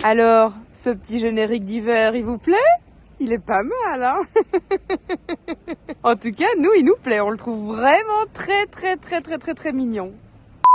Alors, ce petit générique d'hiver, il vous plaît? Il est pas mal, hein? En tout cas, nous, il nous plaît. On le trouve vraiment très mignon.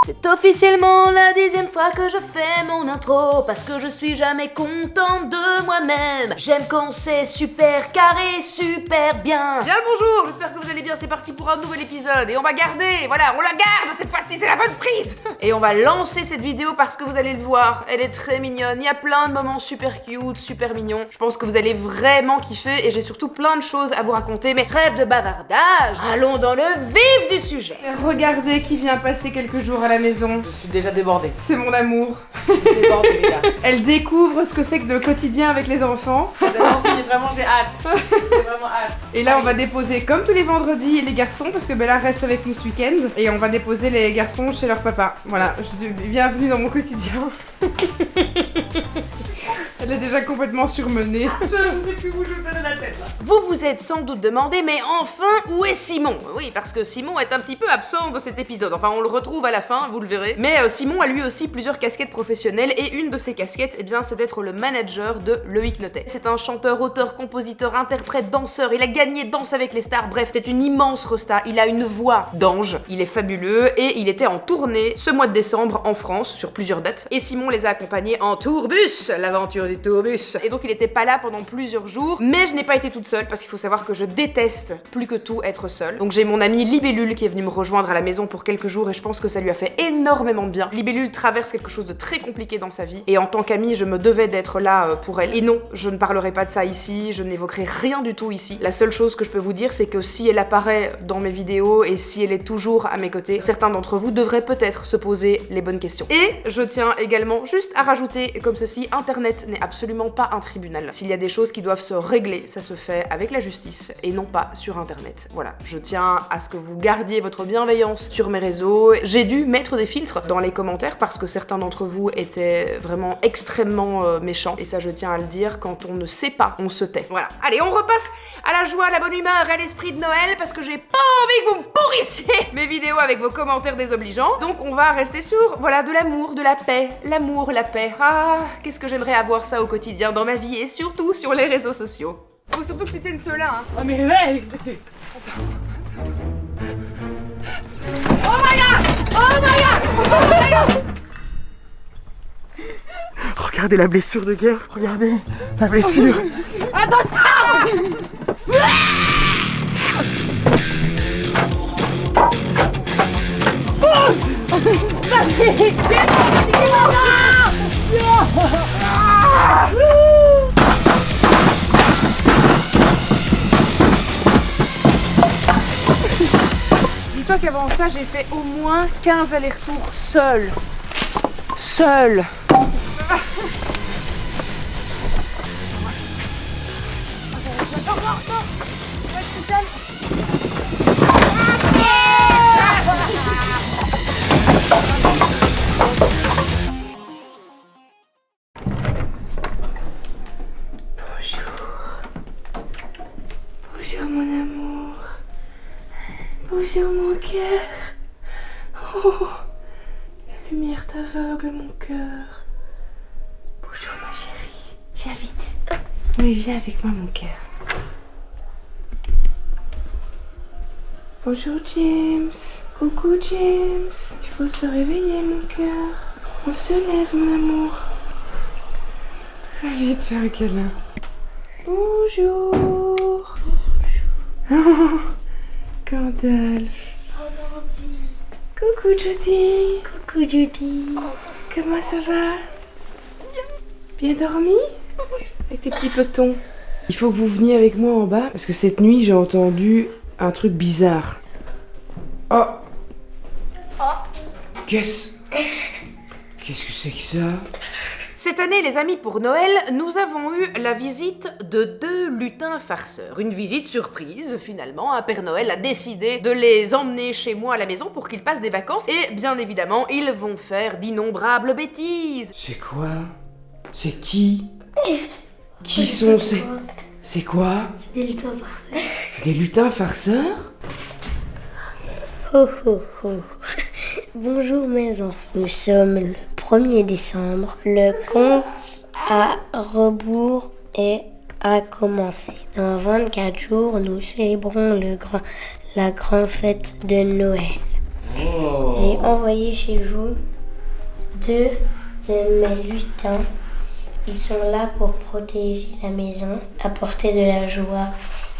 C'est officiellement la 10e fois que je fais mon intro parce que je suis jamais contente de moi-même. J'aime quand c'est super carré, super bien. Bien le bonjour, j'espère que vous allez bien, c'est parti pour un nouvel épisode et on va garder, voilà, on la garde cette fois-ci, c'est la bonne prise. Et on va lancer cette vidéo parce que vous allez le voir, elle est très mignonne, il y a plein de moments super cute, super mignons. Je pense que vous allez vraiment kiffer et j'ai surtout plein de choses à vous raconter, mais trêve de bavardage, allons dans le vif du sujet. Regardez qui vient passer quelques jours à la maison. Je suis déjà débordée. C'est mon amour. Débordée, les gars. Elle découvre ce que c'est que le quotidien avec les enfants. J'ai envie, vraiment, j'ai hâte. J'ai vraiment hâte. Et là, on va déposer, comme tous les vendredis, les garçons, parce que Bella reste avec nous ce week-end. Et on va déposer les garçons chez leur papa. Voilà, bienvenue dans mon quotidien. Elle est déjà complètement surmenée. Je ne sais plus où je vais donner la tête, là. Vous vous êtes sans doute demandé, mais enfin, où est Simon? Oui, parce que Simon est un petit peu absent de cet épisode. Enfin, on le retrouve à la fin, vous le verrez. Mais Simon a lui aussi plusieurs casquettes professionnelles, et une de ses casquettes, eh bien, c'est d'être le manager de Loïc Notet. C'est un chanteur, auteur, compositeur, interprète, danseur. Il a gagné Danse avec les stars. Bref, c'est une immense resta. Il a une voix d'ange. Il est fabuleux, et il était en tournée ce mois de décembre en France, sur plusieurs dates. Et Simon les a accompagnés en tourbus, l'aventure du tourbus. Et donc, il était pas là pendant plusieurs jours, mais je n'ai pas été toute seule parce qu'il faut savoir que je déteste plus que tout être seule. Donc j'ai mon amie Libellule qui est venue me rejoindre à la maison pour quelques jours et je pense que ça lui a fait énormément de bien. Libellule traverse quelque chose de très compliqué dans sa vie et en tant qu'amie je me devais d'être là pour elle. Et non, je ne parlerai pas de ça ici, je n'évoquerai rien du tout ici. La seule chose que je peux vous dire c'est que si elle apparaît dans mes vidéos et si elle est toujours à mes côtés, certains d'entre vous devraient peut-être se poser les bonnes questions. Et je tiens également juste à rajouter comme ceci, Internet n'est absolument pas un tribunal. S'il y a des choses qui doivent se régler, ça se fait avec la justice et non pas sur internet. Voilà, je tiens à ce que vous gardiez votre bienveillance sur mes réseaux. J'ai dû mettre des filtres dans les commentaires parce que certains d'entre vous étaient vraiment extrêmement méchants et ça je tiens à le dire, quand on ne sait pas, on se tait. Voilà, allez on repasse à la joie, à la bonne humeur et à l'esprit de Noël parce que j'ai pas envie que vous me pourrissiez mes vidéos avec vos commentaires désobligeants. Donc on va rester sur, voilà, de l'amour, de la paix, l'amour, la paix. Ah, qu'est-ce que j'aimerais avoir ça au quotidien dans ma vie et surtout sur les réseaux sociaux. Faut surtout que tu tiennes ceux-là, hein. Oh, mais ouais, écoutez. Oh my god! Oh my god! Oh my god! Regardez la blessure de guerre. Regardez la blessure. Attention! Dis-toi qu'avant ça, j'ai fait au moins 15 allers-retours seule. Seule. Bonjour mon amour. Bonjour mon cœur. Oh, la lumière t'aveugle mon cœur. Bonjour ma chérie. Viens vite. Oui, viens avec moi mon cœur. Bonjour James. Coucou James. Il faut se réveiller mon cœur. On se lève mon amour. Viens te faire un câlin. Bonjour. Oh, Gandalf. Coucou Judy. Coucou Judy. Comment ça va? Bien dormi? Avec tes petits petons. Il faut que vous veniez avec moi en bas parce que cette nuit j'ai entendu un truc bizarre. Oh. Qu'est-ce que c'est que ça? Cette année, les amis, pour Noël, nous avons eu la visite de 2 lutins farceurs. Une visite surprise, finalement. Un Père Noël a décidé de les emmener chez moi à la maison pour qu'ils passent des vacances. Et bien évidemment, ils vont faire d'innombrables bêtises. C'est quoi? C'est qui? Qui sont ces... C'est quoi? Des lutins farceurs. Des lutins farceurs? Ho ho ho. Bonjour mes enfants. Nous sommes le 1er décembre. Le conte à rebours et a commencé. Dans 24 jours, nous célébrons la grande fête de Noël. J'ai envoyé chez vous 2 de mes lutins. Ils sont là pour protéger la maison, apporter de la joie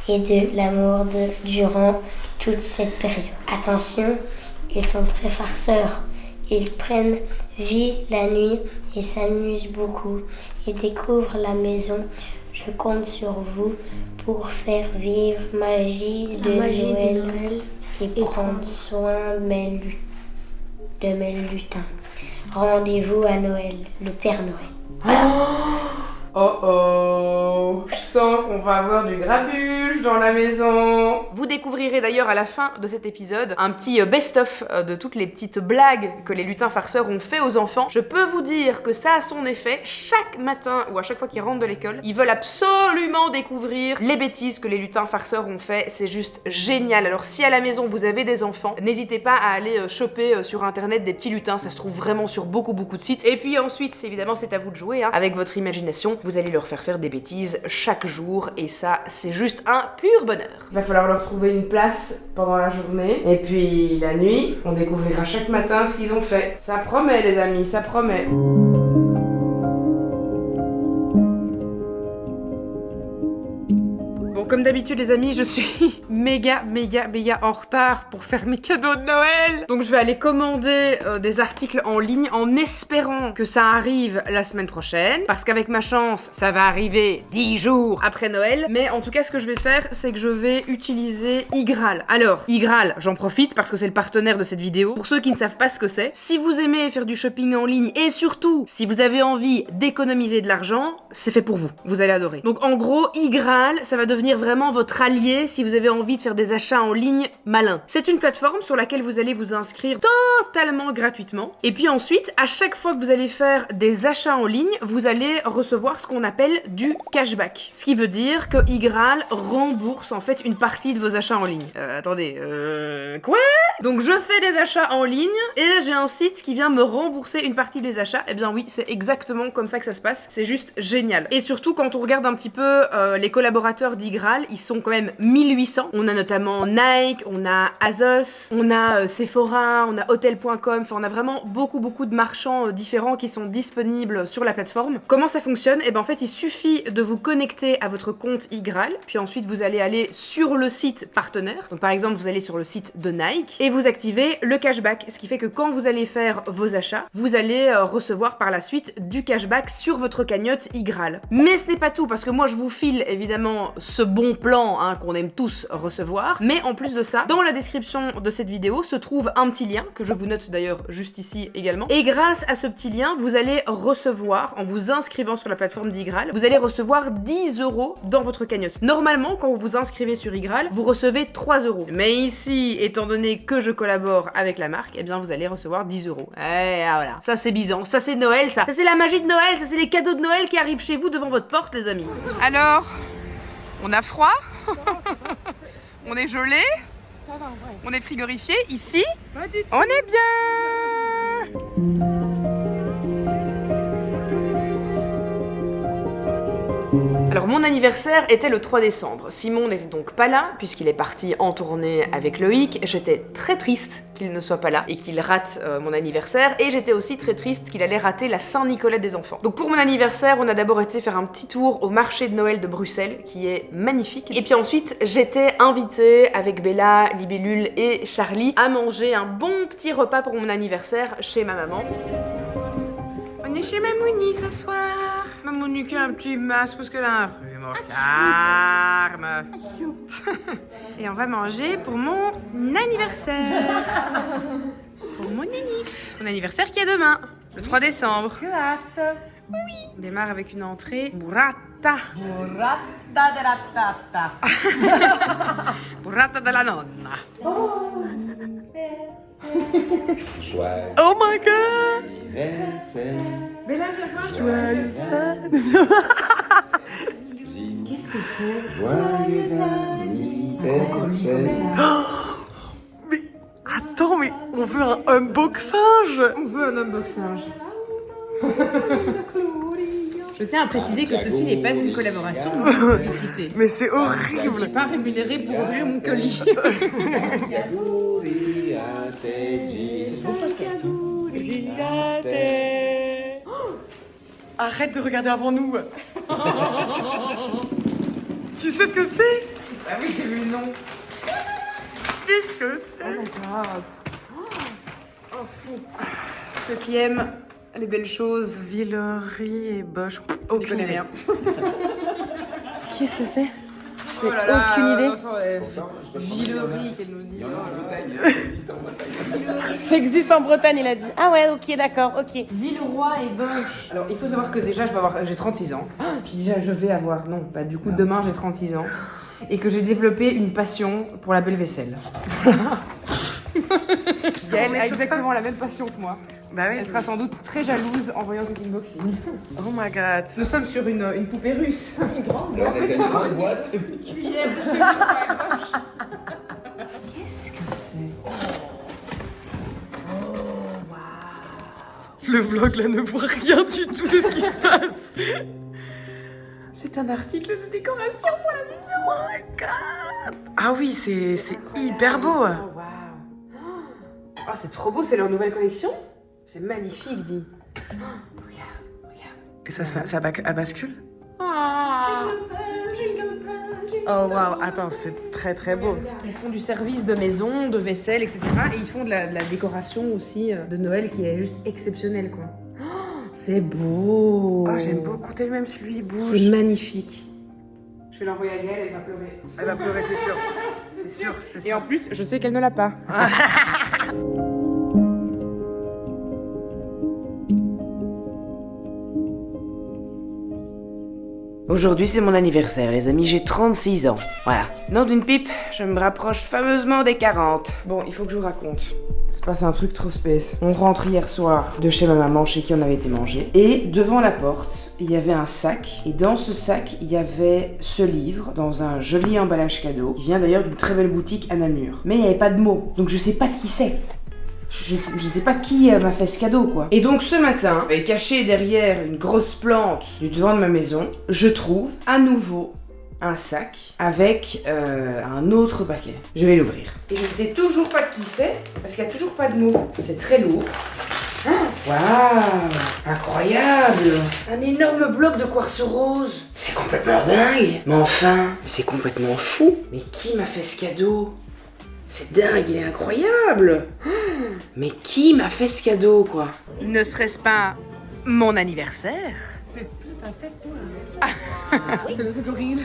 et de l'amour durant toute cette période. Attention, ils sont très farceurs. Ils prennent vie la nuit et s'amusent beaucoup. Ils découvrent la maison. Je compte sur vous pour faire vivre magie de Noël et prendre soin de mes lutins. Rendez-vous à Noël, le Père Noël. Oh oh, je sens qu'on va avoir du grabuge dans la maison. Vous découvrirez d'ailleurs à la fin de cet épisode un petit best-of de toutes les petites blagues que les lutins farceurs ont fait aux enfants. Je peux vous dire que ça a son effet. Chaque matin ou à chaque fois qu'ils rentrent de l'école, ils veulent absolument découvrir les bêtises que les lutins farceurs ont fait. C'est juste génial. Alors si à la maison vous avez des enfants, n'hésitez pas à aller choper sur internet des petits lutins. Ça se trouve vraiment sur beaucoup de sites. Et puis ensuite, évidemment, c'est à vous de jouer hein, avec votre imagination. Vous allez leur faire des bêtises chaque jour et ça, c'est juste un pur bonheur. Il va falloir leur trouver une place pendant la journée et puis la nuit, on découvrira chaque matin ce qu'ils ont fait. Ça promet les amis, ça promet. Bon, comme d'habitude les amis, je suis méga en retard pour faire mes cadeaux de Noël. Donc je vais aller commander des articles en ligne en espérant que ça arrive la semaine prochaine. Parce qu'avec ma chance, ça va arriver 10 jours après Noël. Mais en tout cas, ce que je vais faire, c'est que je vais utiliser Igral. Alors, Igral, j'en profite parce que c'est le partenaire de cette vidéo. Pour ceux qui ne savent pas ce que c'est, si vous aimez faire du shopping en ligne et surtout, si vous avez envie d'économiser de l'argent, c'est fait pour vous. Vous allez adorer. Donc en gros, Igral, ça va devenir vraiment votre allié si vous avez envie de faire des achats en ligne malins. C'est une plateforme sur laquelle vous allez vous inscrire totalement gratuitement. Et puis ensuite, à chaque fois que vous allez faire des achats en ligne, vous allez recevoir ce qu'on appelle du cashback. Ce qui veut dire que Igral rembourse en fait une partie de vos achats en ligne. Quoi ? Donc je fais des achats en ligne et j'ai un site qui vient me rembourser une partie des achats. Eh bien oui, c'est exactement comme ça que ça se passe. C'est juste génial. Et surtout quand on regarde un petit peu les collaborateurs d'Igral, ils sont quand même 1800. On a notamment Nike, on a Asos, on a Sephora, on a Hotel.com, enfin on a vraiment beaucoup de marchands différents qui sont disponibles sur la plateforme. Comment ça fonctionne ? Eh ben en fait il suffit de vous connecter à votre compte Igral, puis ensuite vous allez aller sur le site partenaire. Donc par exemple vous allez sur le site de Nike et vous activez le cashback, ce qui fait que quand vous allez faire vos achats, vous allez recevoir par la suite du cashback sur votre cagnotte Igral. Mais ce n'est pas tout, parce que moi je vous file évidemment ce bon plan hein, qu'on aime tous recevoir, mais en plus de ça, dans la description de cette vidéo se trouve un petit lien, que je vous note d'ailleurs juste ici également, et grâce à ce petit lien, vous allez recevoir, en vous inscrivant sur la plateforme d'Igral, vous allez recevoir 10 € dans votre cagnotte. Normalement, quand vous vous inscrivez sur Igral, vous recevez 3 €. Mais ici, étant donné que je collabore avec la marque, eh bien vous allez recevoir 10 €. Et voilà, ça c'est Byzance, ça c'est Noël, ça c'est la magie de Noël, ça c'est les cadeaux de Noël qui arrivent chez vous devant votre porte les amis. Alors, on a froid, on est gelé, on est frigorifié, ici, on est bien. Alors mon anniversaire était le 3 décembre. Simon n'était donc pas là, puisqu'il est parti en tournée avec Loïc. J'étais très triste qu'il ne soit pas là et qu'il rate mon anniversaire. Et j'étais aussi très triste qu'il allait rater la Saint-Nicolas des enfants. Donc pour mon anniversaire, on a d'abord été faire un petit tour au marché de Noël de Bruxelles, qui est magnifique. Et puis ensuite, j'étais invitée avec Bella, Libellule et Charlie à manger un bon petit repas pour mon anniversaire chez ma maman. On est chez Mamouni ce soir. Mamouni qui a un petit masque parce qu'elle a un rhume au charme. Et on va manger pour mon anniversaire. Pour mon anniv. Mon anniversaire qui est demain, le 3 décembre. Que hâte. Oui. On démarre avec une entrée burrata. Burrata della tata. Burrata della nonna. Oh my god! Bella, j'ai faim. Joyeux Qu'est-ce que c'est? Joyeux anniversaire. Mais attends, mais on veut un unboxage. On veut un unboxage. Je tiens à préciser que ceci n'est pas une collaboration, mais une publicité. Mais c'est Je ne suis horrible. pas rémunérée pour ouvrir mon colis. Arrête de regarder avant nous. Tu sais ce que c'est? Ah oui, j'ai vu le nom. Qu'est-ce que c'est? Oh, fou. Ceux qui aiment les belles choses, Villery et Bosch. je n'y connais rien. Qu'est-ce que c'est? Oh là là, aucune idée. Villery, qu'elle nous dit. Ça existe en Bretagne, il a dit. Ah ouais, ok, d'accord, ok. Villeroy et Bosch. Alors, il faut savoir que déjà, j'ai 36 ans. Je vais avoir, non, bah du coup, demain, j'ai 36 ans. Et que j'ai développé une passion pour la belle vaisselle. Gaëlle a exactement la même passion que moi. Bah oui. Elle sera sans doute très jalouse en voyant cet unboxing. Oh my god. Nous sommes sur une poupée russe. Grande. En fait, une cuillère de chez Villeroy et Bosch. Qu'est-ce que c'est? Le vlog là ne voit rien du tout de ce qui se passe. C'est un article de décoration pour la maison. Oh my god. Ah oui, c'est hyper beau. Oh, waouh. Oh, c'est trop beau, c'est leur nouvelle collection. C'est magnifique, dit. Oh, regarde. Et ça bascule? Oh waouh, attends, c'est très très beau. Ils font du service de maison, de vaisselle, etc. Et ils font de la décoration aussi de Noël qui est juste exceptionnelle, quoi. Oh, c'est beau. Oh, j'aime beaucoup, t'as même celui, il bouge. C'est magnifique. Je vais l'envoyer à Gaëlle, elle va pleurer. Elle va pleurer, c'est sûr. C'est sûr, c'est sûr. Et en plus, je sais qu'elle ne l'a pas. Aujourd'hui, c'est mon anniversaire, les amis, j'ai 36 ans. Voilà. Nom d'une pipe, je me rapproche fameusement des 40. Bon, il faut que je vous raconte. Il se passe un truc trop space. On rentre hier soir de chez ma maman, chez qui on avait été manger. Et devant la porte, il y avait un sac. Et dans ce sac, il y avait ce livre, dans un joli emballage cadeau, qui vient d'ailleurs d'une très belle boutique à Namur. Mais il n'y avait pas de mots, donc je sais pas de qui c'est. Je ne sais pas qui m'a fait ce cadeau, quoi. Et donc ce matin, caché derrière une grosse plante du devant de ma maison, je trouve à nouveau un sac avec un autre paquet. Je vais l'ouvrir. Et je ne sais toujours pas de qui c'est, parce qu'il n'y a toujours pas de mots. C'est très lourd. Waouh, incroyable. Un énorme bloc de quartz rose. C'est complètement dingue. Mais enfin, c'est complètement fou. Mais qui m'a fait ce cadeau? C'est dingue, il est incroyable. Mais qui m'a fait ce cadeau, quoi? Ne serait-ce pas mon anniversaire? C'est tout à fait toi. C'est le truc horrible.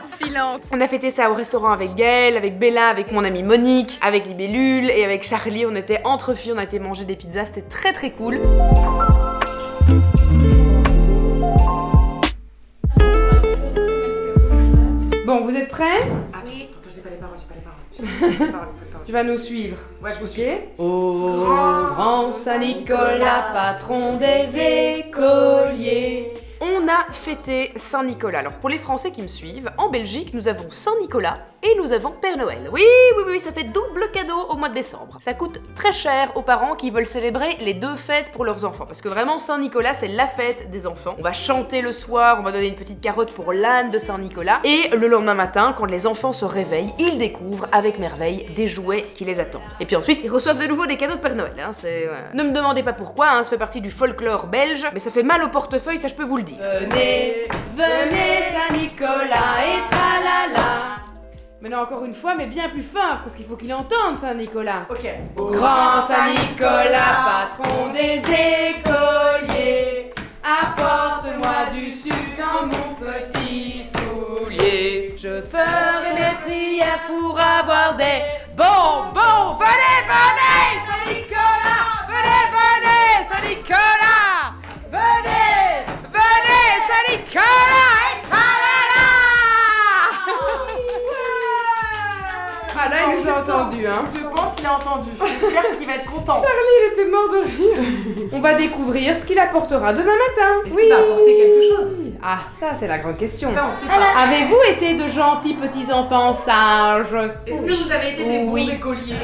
Silence. On a fêté ça au restaurant avec Gaëlle, avec Bella, avec mon amie Monique, avec Libellule et avec Charlie. On était entre filles, on a été manger des pizzas, c'était très très cool. Bon, vous êtes prêts? Oui. Attends, j'ai pas les paroles. Tu vas nous suivre. Ouais, je vous suis. Au grand Saint-Nicolas, patron des écoliers. On a fêté Saint-Nicolas. Alors pour les Français qui me suivent, en Belgique, nous avons Saint-Nicolas et nous avons Père Noël. Oui, ça fait double cadeau au mois de décembre. Ça coûte très cher aux parents qui veulent célébrer les deux fêtes pour leurs enfants. Parce que vraiment, Saint-Nicolas, c'est la fête des enfants. On va chanter le soir, on va donner une petite carotte pour l'âne de Saint-Nicolas. Et le lendemain matin, quand les enfants se réveillent, ils découvrent avec merveille des jouets qui les attendent. Et puis ensuite, ils reçoivent de nouveau des cadeaux de Père Noël. Hein, ne me demandez pas pourquoi, hein, ça fait partie du folklore belge, mais ça fait mal au portefeuille, ça je peux vous le dire. Venez, venez Saint-Nicolas et tralala. Maintenant encore une fois, mais bien plus fort, parce qu'il faut qu'il entende Saint-Nicolas. Ok. Au grand Saint-Nicolas, patron des écoliers, apporte-moi du sucre dans mon petit soulier. Je ferai mes prières pour avoir des bonbons. Venez, venez Saint-Nicolas, venez, Saint-Nicolas, venez, Saint-Nicolas et tralala. Ah là, il nous a entendus, hein. Je pense qu'il a entendu. J'espère qu'il va être content. Charlie, il était mort de rire. On va découvrir ce qu'il apportera demain matin. Est-ce qu'il va apporter quelque chose? Ah, ça, c'est la grande question. Ça, on sait pas. Avez-vous été de gentils petits enfants sages? Est-ce que vous avez été des bons Oui. écoliers?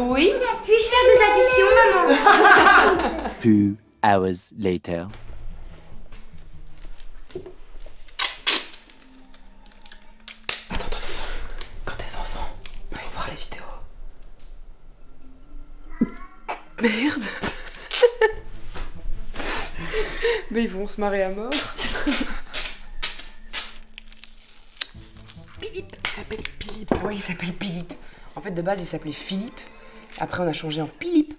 Oui. Puis-je faire des additions, maman? 2 hours later. Quand tes enfants vont voir les vidéos. Merde. Mais ils vont se marrer à mort. Philippe. Il s'appelle Philippe. Ouais, il s'appelle Philippe. En fait, de base, il s'appelait Philippe. Après, on a changé en Philippe.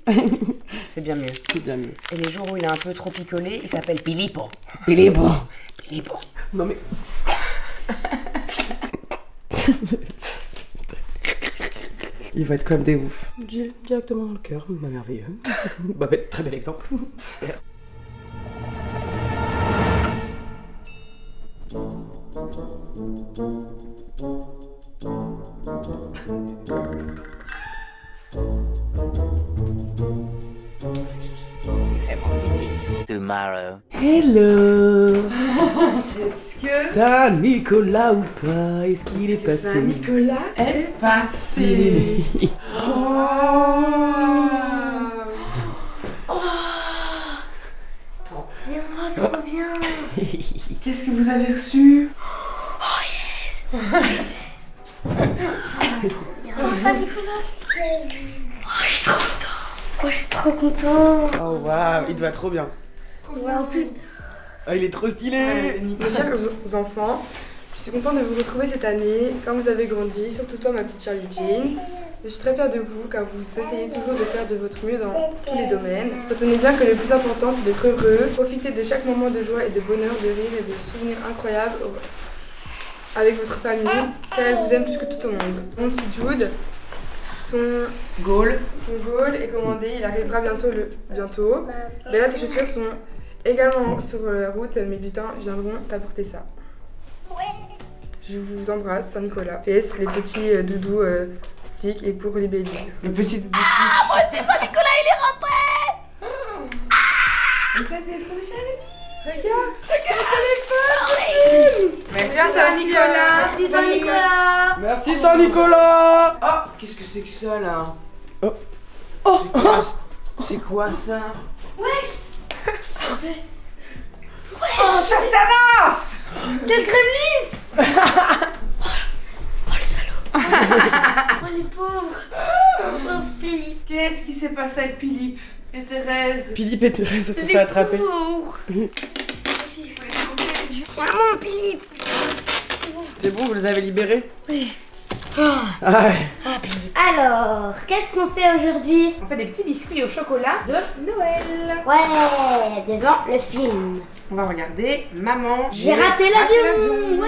C'est bien mieux. C'est bien mieux. Et les jours où il a un peu trop picolé, il s'appelle Filippo. Philippe. Filippo. Non mais... Il va être comme des ouf. Jill, directement dans le cœur, ma merveilleux. Bah, très bel exemple. Tomorrow. Hello. Est-ce que Saint-Nicolas ou pas? Est-ce qu'il est passé? Saint-Nicolas est passé? Trop bien. Qu'est-ce que vous avez reçu? Oh, ça, Nicolas. Je suis trop content. Oh waouh, il te va trop bien. Ouais, en plus. Oh, il est trop stylé. Mes chers enfants, je suis contente de vous retrouver cette année. Quand vous avez grandi, surtout toi, ma petite Charlie Jane. Je suis très fière de vous car vous essayez toujours de faire de votre mieux dans tous les domaines. Retenez bien que le plus important c'est d'être heureux. Profitez de chaque moment de joie et de bonheur, de rire et de souvenirs incroyables avec votre famille car elle vous aime plus que tout au monde. Mon petit Jude, ton goal est commandé, il arrivera bientôt. Bella, tes chaussures sont également sur la route, mes lutins viendront t'apporter ça. Je vous embrasse, Saint-Nicolas. PS, les petits doudous stick et pour les babies. Le petit doudou. Moi aussi, Saint-Nicolas, il est rentré. Et ça, c'est pour Charlie. Merci Saint-Nicolas. Merci, Saint-Nicolas. Merci Saint-Nicolas. Oh, qu'est-ce que c'est que ça là? Oh. C'est quoi ça? C'est le Gremlins. Oh, le salaud. Oh, les pauvres. Pauvre Philippe. Qu'est-ce qui s'est passé avec Philippe et Thérèse? Philippe et Thérèse se sont fait attraper. Tiens, mon Philippe. C'est bon, vous les avez libérés? Oui. Ah ouais. Alors, qu'est-ce qu'on fait aujourd'hui? On fait des petits biscuits au chocolat de Noël. Ouais, devant le film. On va regarder Maman. J'ai raté l'avion. Ouais.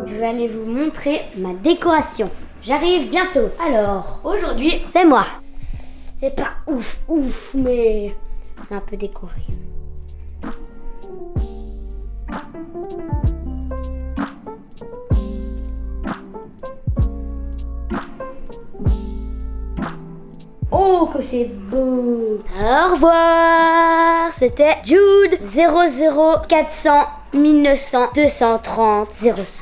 Je vais aller vous montrer ma décoration. J'arrive bientôt. Alors, aujourd'hui, c'est moi. C'est pas ouf, mais un peu décoré. Oh, que c'est beau. Au revoir. C'était Jude 00400 1900 230 05.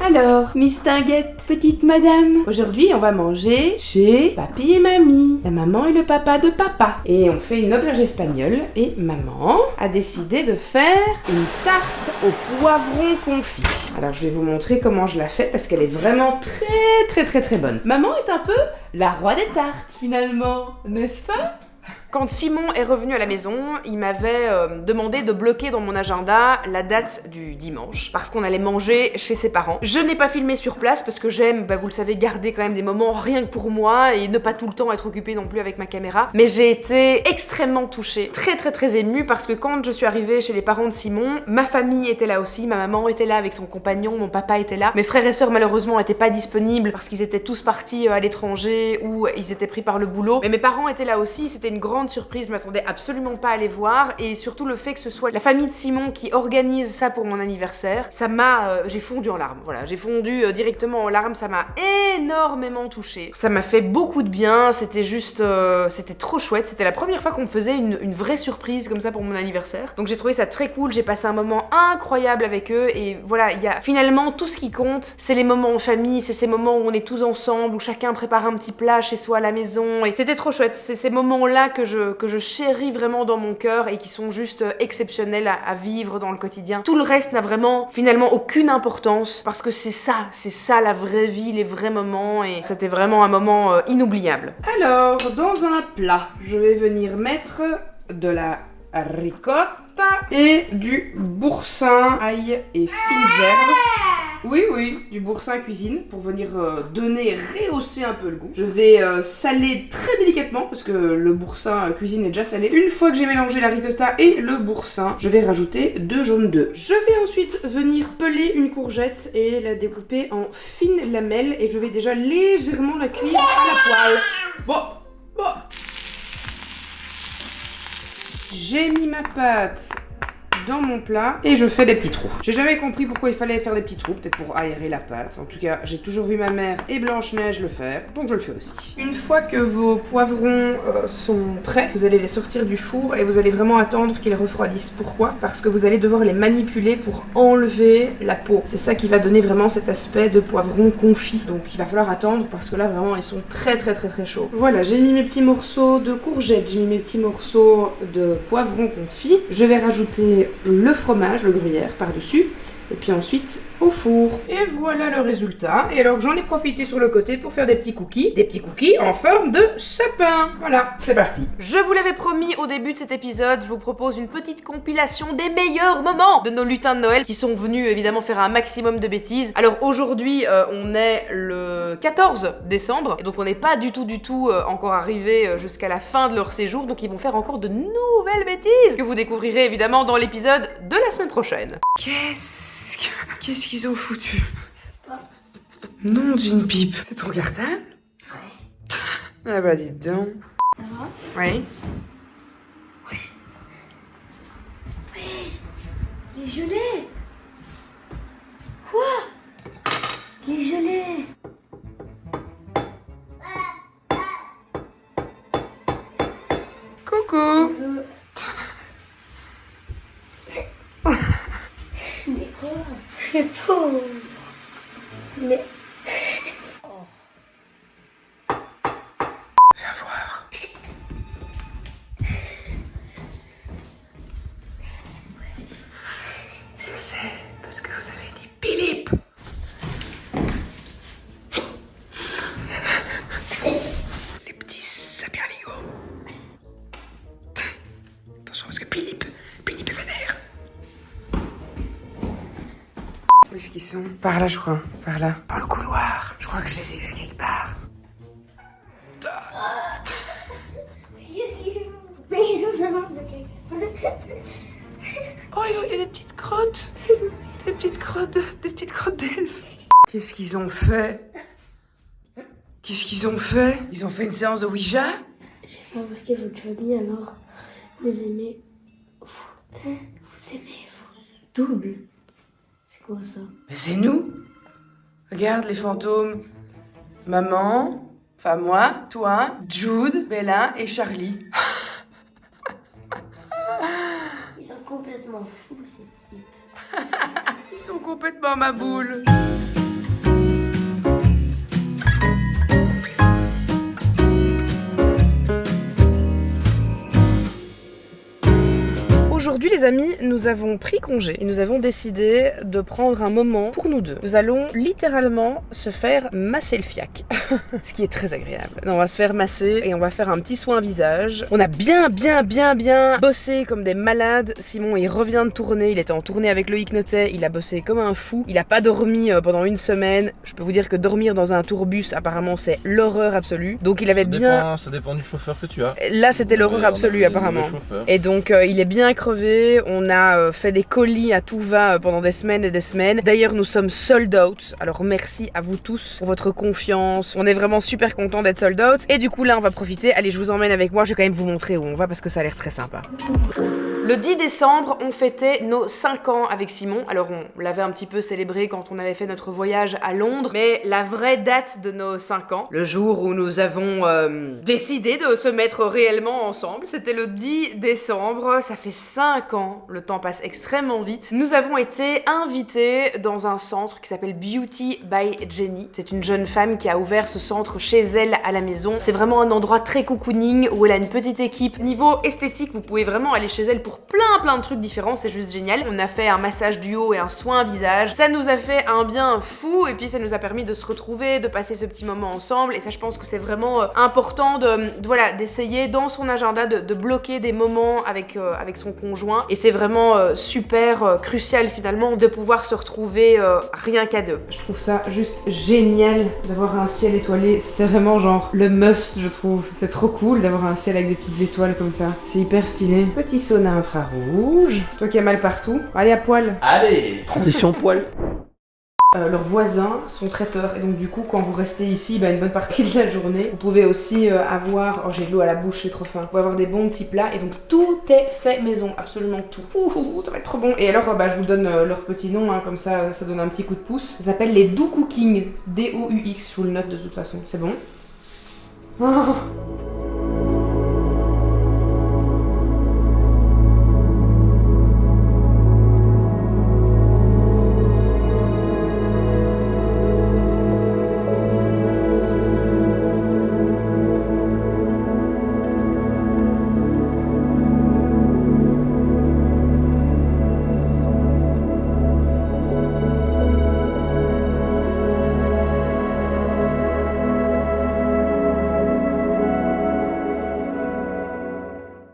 Alors, Miss Tinguette, petite madame. Aujourd'hui, on va manger chez papy et mamie, la maman et le papa de papa. Et on fait une auberge espagnole et maman a décidé de faire une tarte au poivron confit. Alors, je vais vous montrer comment je la fais parce qu'elle est vraiment très bonne. Maman est un peu la roi des tartes finalement, n'est-ce pas? Quand Simon est revenu à la maison, il m'avait demandé de bloquer dans mon agenda la date du dimanche, parce qu'on allait manger chez ses parents. Je n'ai pas filmé sur place parce que j'aime, vous le savez, garder quand même des moments rien que pour moi et ne pas tout le temps être occupée non plus avec ma caméra. Mais j'ai été extrêmement touchée, très émue, parce que quand je suis arrivée chez les parents de Simon, ma famille était là aussi, ma maman était là avec son compagnon, mon papa était là. Mes frères et sœurs malheureusement n'étaient pas disponibles parce qu'ils étaient tous partis à l'étranger ou ils étaient pris par le boulot. Mais mes parents étaient là aussi, c'était une grande surprise, je m'attendais absolument pas à les voir, et surtout le fait que ce soit la famille de Simon qui organise ça pour mon anniversaire, ça m'a... j'ai fondu en larmes, voilà, j'ai fondu directement en larmes, ça m'a énormément touchée. Ça m'a fait beaucoup de bien, c'était juste... c'était trop chouette, c'était la première fois qu'on me faisait une vraie surprise comme ça pour mon anniversaire. Donc j'ai trouvé ça très cool, j'ai passé un moment incroyable avec eux, et voilà, il y a finalement tout ce qui compte, c'est les moments en famille, c'est ces moments où on est tous ensemble, où chacun prépare un petit plat chez soi à la maison, et c'était trop chouette, c'est ces moments-là que je chéris vraiment dans mon cœur et qui sont juste exceptionnels à vivre dans le quotidien. Tout le reste n'a vraiment, finalement, aucune importance, parce que c'est ça la vraie vie, les vrais moments, et c'était vraiment un moment inoubliable. Alors, dans un plat, je vais venir mettre de la ricotta et du boursin, ail et fines herbes. Oui, du boursin cuisine pour venir rehausser un peu le goût. Je vais saler très délicatement parce que le boursin cuisine est déjà salé. Une fois que j'ai mélangé la ricotta et le boursin, je vais rajouter 2 jaunes d'œufs. Je vais ensuite venir peler une courgette et la découper en fines lamelles, et je vais déjà légèrement la cuire à la poêle. Bon. J'ai mis ma pâte dans mon plat et je fais des petits trous. J'ai jamais compris pourquoi il fallait faire des petits trous, peut-être pour aérer la pâte. En tout cas, j'ai toujours vu ma mère et Blanche-Neige le faire, donc je le fais aussi. Une fois que vos poivrons sont prêts, vous allez les sortir du four et vous allez vraiment attendre qu'ils refroidissent. Pourquoi? Parce que vous allez devoir les manipuler pour enlever la peau. C'est ça qui va donner vraiment cet aspect de poivron confit. Donc il va falloir attendre parce que là vraiment ils sont très chauds. Voilà, j'ai mis mes petits morceaux de courgettes, j'ai mis mes petits morceaux de poivron confit. Je vais rajouter le fromage, le gruyère par-dessus, et puis ensuite au four. Et voilà le résultat. Et alors j'en ai profité sur le côté pour faire des petits cookies en forme de sapin. Voilà, c'est parti. Je vous l'avais promis au début de cet épisode, je vous propose une petite compilation des meilleurs moments de nos lutins de Noël qui sont venus évidemment faire un maximum de bêtises. Alors aujourd'hui, on est le 14 décembre, et donc on n'est pas du tout encore arrivé jusqu'à la fin de leur séjour, donc ils vont faire encore de nouvelles bêtises que vous découvrirez évidemment dans l'épisode de la semaine prochaine. Qu'est-ce qu'ils ont foutu? Nom d'une pipe. C'est ton cartable? Ouais. Ah bah dites donc. Ça va? Oui. Les gelés. Quoi? Les gelés. Coucou. Mais quoi? Le pauvre. Mais... Viens voir. C'est parce que vous avez dit Philippe. Les petits saperligots. Attention parce que Philippe est vénère. Où est-ce qu'ils sont? Par là, je crois. Par là. Dans le couloir. Je crois que je les ai vus quelque part. Mais ils ont vraiment de quelqu'un. Oh, il y a des petites crottes. Des petites crottes d'elfes. Qu'est-ce qu'ils ont fait? Ils ont fait une séance de Ouija? J'ai remarqué votre famille alors. Vous aimez. Vous aimez vous double. C'est quoi ça? Mais c'est nous. Regarde les fantômes. Maman, enfin moi, toi, Jude, Bella et Charlie. Ils sont complètement fous ces types. Ils sont complètement ma boule. Aujourd'hui les amis, nous avons pris congé et nous avons décidé de prendre un moment pour nous deux. Nous allons littéralement se faire masser le fiac, ce qui est très agréable. Non, on va se faire masser et on va faire un petit soin visage. On a bien bossé comme des malades. Simon il revient de tourner, il était en tournée avec Loïc Notet, il a bossé comme un fou. Il a pas dormi pendant une semaine. Je peux vous dire que dormir dans un tourbus apparemment c'est l'horreur absolue. Donc il avait Ça dépend du chauffeur que tu as. Là c'était l'horreur absolue apparemment. Et donc il est bien crevé, on a fait des colis à tout va pendant des semaines et des semaines. D'ailleurs nous sommes sold out, alors merci à vous tous pour votre confiance. On est vraiment super content d'être sold out. Et du coup là on va profiter, allez je vous emmène avec moi, je vais quand même vous montrer où on va parce que ça a l'air très sympa. Le 10 décembre, on fêtait nos 5 ans avec Simon. Alors on l'avait un petit peu célébré quand on avait fait notre voyage à Londres, mais la vraie date de nos 5 ans, le jour où nous avons décidé de se mettre réellement ensemble, c'était le 10 décembre. Ça fait 5 ans, le temps passe extrêmement vite. Nous avons été invités dans un centre qui s'appelle Beauty by Jenny. C'est une jeune femme qui a ouvert ce centre chez elle à la maison. C'est vraiment un endroit très cocooning où elle a une petite équipe. Niveau esthétique, vous pouvez vraiment aller chez elle pour plein de trucs différents, c'est juste génial. On a fait un massage du haut et un soin visage. Ça nous a fait un bien fou et puis ça nous a permis de se retrouver, de passer ce petit moment ensemble. Et ça, je pense que c'est vraiment important voilà, d'essayer dans son agenda de bloquer des moments avec son conjoint. Et c'est vraiment super crucial finalement de pouvoir se retrouver rien qu'à deux. Je trouve ça juste génial d'avoir un ciel étoilé. C'est vraiment genre le must, je trouve. C'est trop cool d'avoir un ciel avec des petites étoiles comme ça. C'est hyper stylé. Petit sauna infrarouge. Toi qui as mal partout, allez à poil. Allez, transition poil. Leurs voisins sont traiteurs et donc du coup quand vous restez ici une bonne partie de la journée, vous pouvez aussi avoir, oh j'ai de l'eau à la bouche, j'ai trop faim, vous pouvez avoir des bons petits plats et donc tout est fait maison, absolument tout. Ça va être trop bon. Et alors je vous donne leur petit nom, comme ça ça donne un petit coup de pouce. Ça s'appelle les Do Cooking, D-O-U-X, je vous le note de toute façon, c'est bon.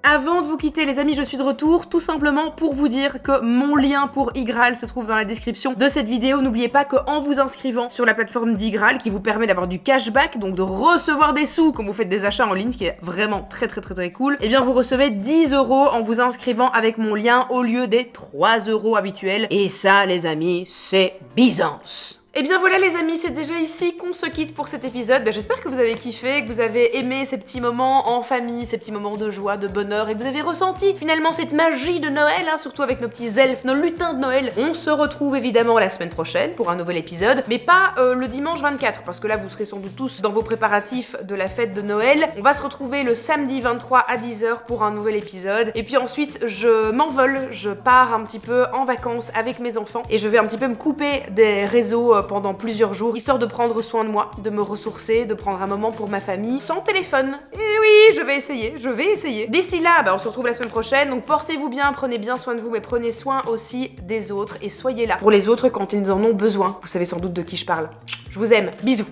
Avant de vous quitter les amis, je suis de retour tout simplement pour vous dire que mon lien pour Igral se trouve dans la description de cette vidéo. N'oubliez pas qu'en vous inscrivant sur la plateforme d'Igral qui vous permet d'avoir du cashback, donc de recevoir des sous quand vous faites des achats en ligne, ce qui est vraiment très cool, et bien vous recevez 10 € en vous inscrivant avec mon lien au lieu des 3 € habituels. Et ça les amis, c'est Byzance. Et bien voilà les amis, c'est déjà ici qu'on se quitte pour cet épisode. J'espère que vous avez kiffé, que vous avez aimé ces petits moments en famille, ces petits moments de joie, de bonheur, et que vous avez ressenti finalement cette magie de Noël, surtout avec nos petits elfes, nos lutins de Noël. On se retrouve évidemment la semaine prochaine pour un nouvel épisode, mais pas le dimanche 24, parce que là vous serez sans doute tous dans vos préparatifs de la fête de Noël. On va se retrouver le samedi 23 à 10 h pour un nouvel épisode, et puis ensuite je m'envole, je pars un petit peu en vacances avec mes enfants, et je vais un petit peu me couper des réseaux pendant plusieurs jours, histoire de prendre soin de moi, de me ressourcer, de prendre un moment pour ma famille, sans téléphone. Et oui, je vais essayer. D'ici là, on se retrouve la semaine prochaine, donc portez-vous bien, prenez bien soin de vous, mais prenez soin aussi des autres, et soyez là pour les autres quand ils en ont besoin. Vous savez sans doute de qui je parle. Je vous aime, bisous.